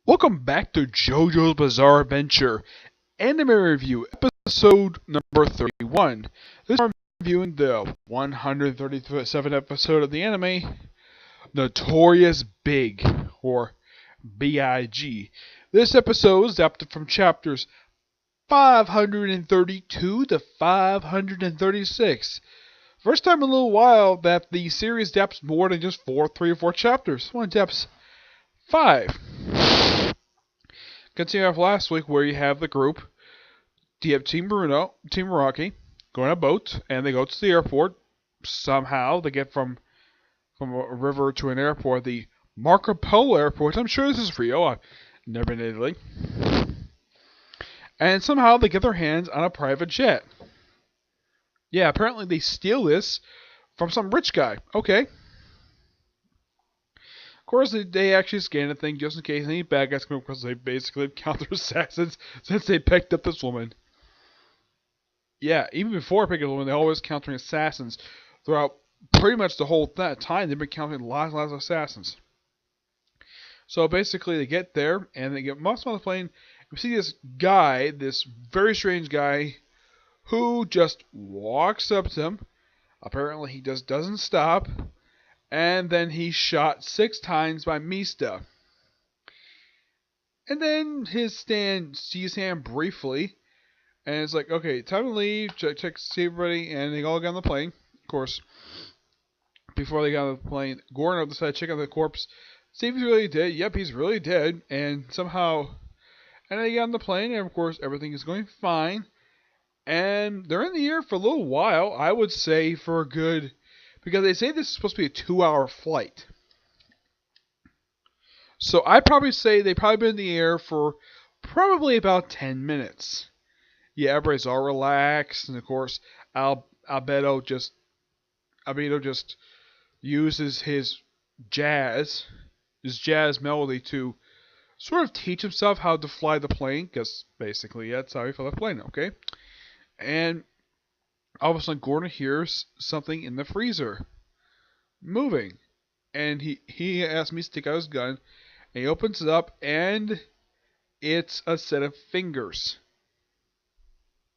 Welcome back to JoJo's Bizarre Adventure Anime Review, episode number 31. This time I'm reviewing the 137th episode of the anime, Notorious B.I.G, or B.I.G. This episode is adapted from chapters 532 to 536. First time in a little while that the series adapts more than just three or four chapters. One adapts 5. Continue off last week where you have the group. You have Team Bruno, Team Rocky, going on a boat, and they go to the airport. Somehow they get from a river to an airport, the Marco Polo Airport. I'm sure this is real. I've never been to Italy. And somehow they get their hands on a private jet. Yeah, apparently they steal this from some rich guy. Okay. Of course, they actually scan the thing just in case any bad guys come up because they basically counter assassins since they picked up this woman. Yeah, even before picking up the woman, they're always countering assassins. Throughout pretty much the whole time, they've been countering lots and lots of assassins. So basically, they get there and they get much on the plane. We see this guy, this very strange guy, who just walks up to them. Apparently, he just doesn't stop. And then he's shot 6 times by Mista. And then his stand sees him briefly. And it's like, okay, time to leave. Check see everybody. And they all get on the plane. Of course, before they got on the plane, Gordon decided to check out the corpse. See if he's really dead. Yep, he's really dead. And somehow, and they get on the plane. And of course, everything is going fine. And they're in the air for a little while. I would say for a good... Because they say this is supposed to be a 2-hour flight. So I'd probably say they've probably been in the air for probably about 10 minutes. Yeah, everybody's all relaxed. And of course, Albedo just uses his jazz melody to sort of teach himself how to fly the plane. Because basically that's how he flew the plane, okay? And all of a sudden, Gordon hears something in the freezer moving. And he asks me to take out his gun. And he opens it up, and it's a set of fingers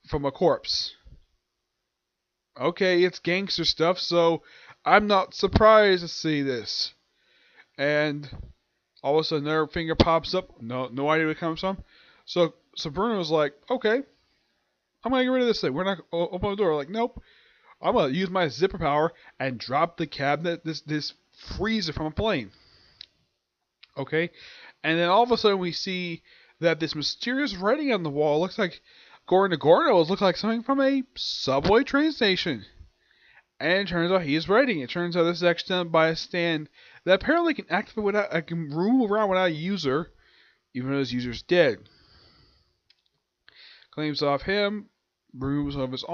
from a corpse. Okay, it's gangster stuff, so I'm not surprised to see this. And all of a sudden, their finger pops up. No idea where it comes from. So Bruno was like, okay, I'm going to get rid of this thing. We're not going to open the door. Like, nope. I'm going to use my zipper power and drop the cabinet, this freezer from a plane. Okay? And then all of a sudden we see that this mysterious writing on the wall looks like, according to Gorno, it looks like something from a subway train station. And it turns out he is writing. It turns out this is actually done by a stand that apparently can activate without, can move around without a user, even though his user's dead. Claims off him. Removes one of his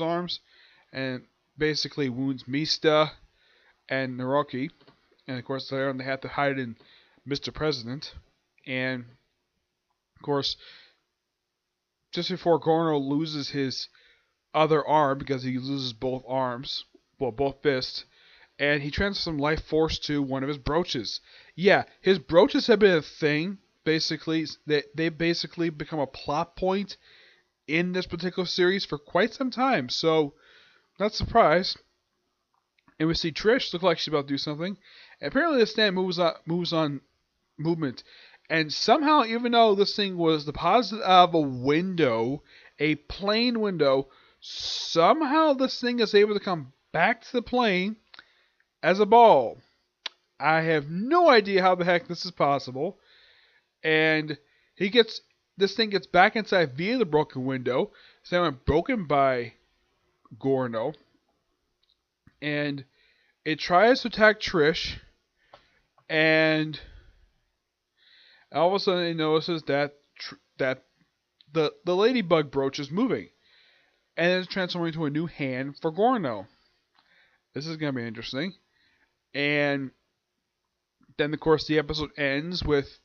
arms, and basically wounds Mista and Naroki. And of course, they have to hide in Mr. President. And of course, just before Gorno loses his other arm, because he loses both arms, well, both fists, and he transfers some life force to one of his brooches. Yeah, his brooches have been a thing. Basically, they basically become a plot point in this particular series for quite some time, so not surprised. And we see Trish look like she's about to do something. And apparently, this stand moves on movement, and somehow, even though this thing was deposited out of a window, a plane window, somehow this thing is able to come back to the plane as a ball. I have no idea how the heck this is possible, and this thing gets back inside via the broken window. So broken by Gorno. And it tries to attack Trish. And all of a sudden it notices that the ladybug brooch is moving. And it's transforming into a new hand for Gorno. This is going to be interesting. And then, of course, the episode ends with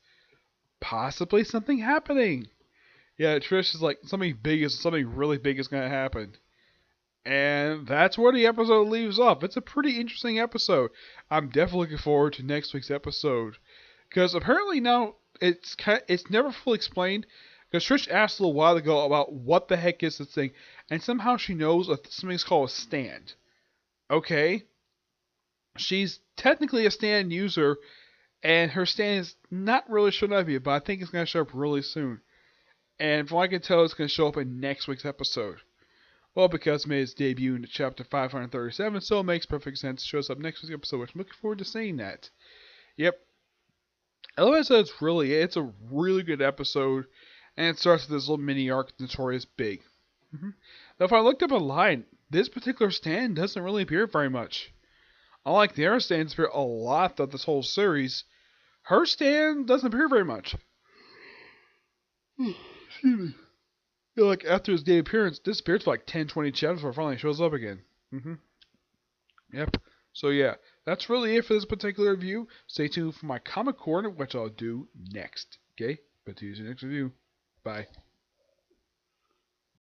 possibly something happening. Yeah, Trish is like, something really big is going to happen. And that's where the episode leaves off. It's a pretty interesting episode. I'm definitely looking forward to next week's episode. Because apparently now, it's never fully explained. Because Trish asked a little while ago about what the heck is this thing, and somehow she knows something's called a stand. Okay, she's technically a stand user, and her stand is not really showing up yet, but I think it's going to show up really soon. And from what I can tell, it's going to show up in next week's episode. Well, because it made its debut in chapter 537, so it makes perfect sense. It shows up next week's episode, which I'm looking forward to seeing that. Yep. Otherwise, it's a really good episode, and it starts with this little mini arc, Notorious B.I.G. Now, if I looked up online, this particular stand doesn't really appear very much. Unlike the other stands appear a lot throughout this whole series, her stand doesn't appear very much. Excuse me. Like, after his day appearance, disappears for like 10-20 chapters before it finally shows up again. Yep. So yeah, that's really it for this particular review. Stay tuned for my comic corner, which I'll do next. Okay? But to you next review. Bye.